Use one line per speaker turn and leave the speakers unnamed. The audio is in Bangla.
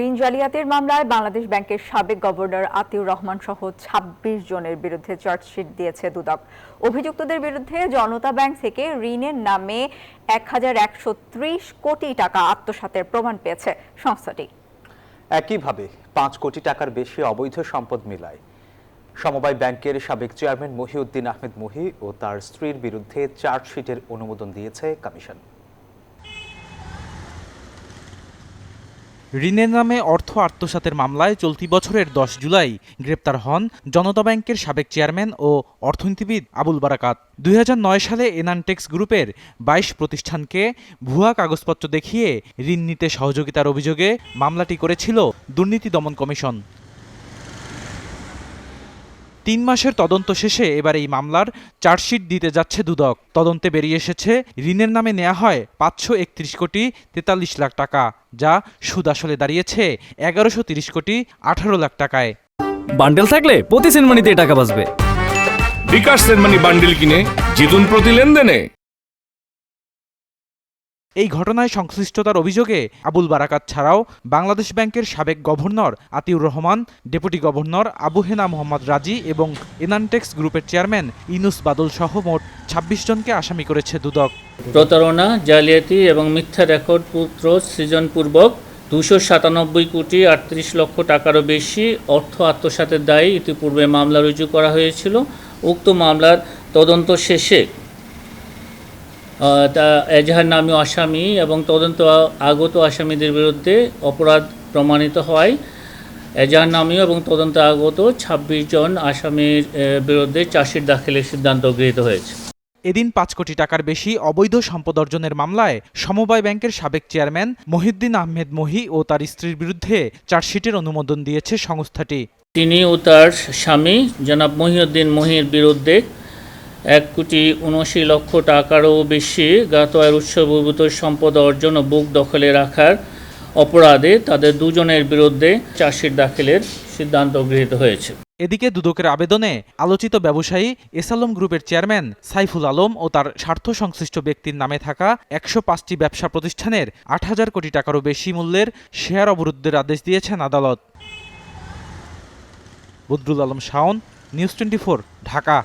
ঋণ জালিয়াতির মামলায় বাংলাদেশ ব্যাংকের সাবেক গভর্নর আতিউর রহমান সহ ২৬ জনের বিরুদ্ধে চার্জশিট দিয়েছে দুদক। অভিযুক্তদের বিরুদ্ধে জনতা ব্যাংক থেকে ঋণের নামে ১,১৩০ কোটি টাকা আত্মসাতের প্রমাণ পেয়েছে সংস্থাটি।
একইভাবে ৫ কোটি টাকার বেশি অবৈধ সম্পদ মিলায় সমবায় ব্যাংকের সাবেক চেয়ারম্যান মহিউদ্দিন আহমেদ মহি ও তার স্ত্রীর বিরুদ্ধে চার্জশিটের অনুমোদন দিয়েছে কমিশন।
ঋণের নামে অর্থ আত্মসাতের মামলায় চলতি বছরের ১০ জুলাই গ্রেপ্তার হন জনতা ব্যাংকের সাবেক চেয়ারম্যান ও অর্থনীতিবিদ আবুল বারাকাত। ২০০৯ সালে এনানটেক্স গ্রুপের ২২ প্রতিষ্ঠানকে ভুয়া কাগজপত্র দেখিয়ে ঋণ নিতে সহযোগিতার অভিযোগে মামলাটি করেছিল দুর্নীতি দমন কমিশন। ৩ মাসের তদন্ত শেষে এবার এই মামলার চার্জশিট দিতে যাচ্ছে দুদক। তদন্তে বেরিয়ে এসেছে ঋণের নামে নেওয়া হয় ৫৩১ কোটি ৪৩ লাখ টাকা, যা সুদ আসলে দাঁড়িয়েছে ১১৩০ কোটি ১৮ লাখ টাকায়।
বান্ডেল থাকলে প্রতি সেনমানিতে টাকা বাঁচবে।
বিকাশ সেনমানি বান্ডেল কিনে জিতুন প্রতি লেনদেনে।
এই ঘটনায় সংশ্লিষ্টতার অভিযোগে আবুল বারাকাত ছাড়াও বাংলাদেশ ব্যাংকের সাবেক governor Atiur Rahman, deputy governor Abu Hena Mohammad Razi এবং এনানটেক্স গ্রুপের চেয়ারম্যান ইনুস বাদল সহ মোট ২৬ জনকে আসামি করেছে দুদক।
প্রতারণা, জালিয়াতি এবং মিথ্যা রেকর্ড পত্র সৃজনপূর্বক ২৯৭ কোটি ৩৮ লক্ষ টাকারও বেশি অর্থ আত্মসাতের দায়ে ইতিপূর্বে মামলা রুজু করা হয়েছিল। উক্ত মামলার তদন্ত শেষে এজাহার নামী আসামি এবং তদন্ত আগত আসামিদের বিরুদ্ধে অপরাধ প্রমাণিত হয়। এজাহার নামী এবং তদন্ত আগত ২৬ জন আসামির বিরুদ্ধে চার্জশিট দাখিলের সিদ্ধান্ত গৃহীত হয়েছে।
এদিন ৫ কোটি টাকার বেশি অবৈধ সম্পদ অর্জনের মামলায় সমবায় ব্যাংকের সাবেক চেয়ারম্যান মহিউদ্দিন আহমেদ মহি ও তার স্ত্রীর বিরুদ্ধে চার্জশিটের অনুমোদন দিয়েছে সংস্থাটি।
তিনি ও তার স্বামী জনাব মহিউদ্দিন মহির বিরুদ্ধে ১,৭৯ লক্ষ টাকারও বেশি জ্ঞাত আয়ের উৎসবভূত সম্পদ অর্জন ও বুক দখলে রাখার অপরাধে তাদের দুজনের বিরুদ্ধে চার্জশিট দাখিলের সিদ্ধান্ত গৃহীত হয়েছে।
এদিকে দুদকের আবেদনে আলোচিত ব্যবসায়ী এসালম গ্রুপের চেয়ারম্যান সাইফুল আলম ও তার স্বার্থ সংশ্লিষ্ট ব্যক্তির নামে থাকা ১০৫টি ব্যবসা প্রতিষ্ঠানের ৮,০০০ কোটি টাকারও বেশি মূল্যের শেয়ার অবরুদ্ধের আদেশ দিয়েছেন আদালত। বদরুল আলম শাওন, নিউজ 24, ঢাকা।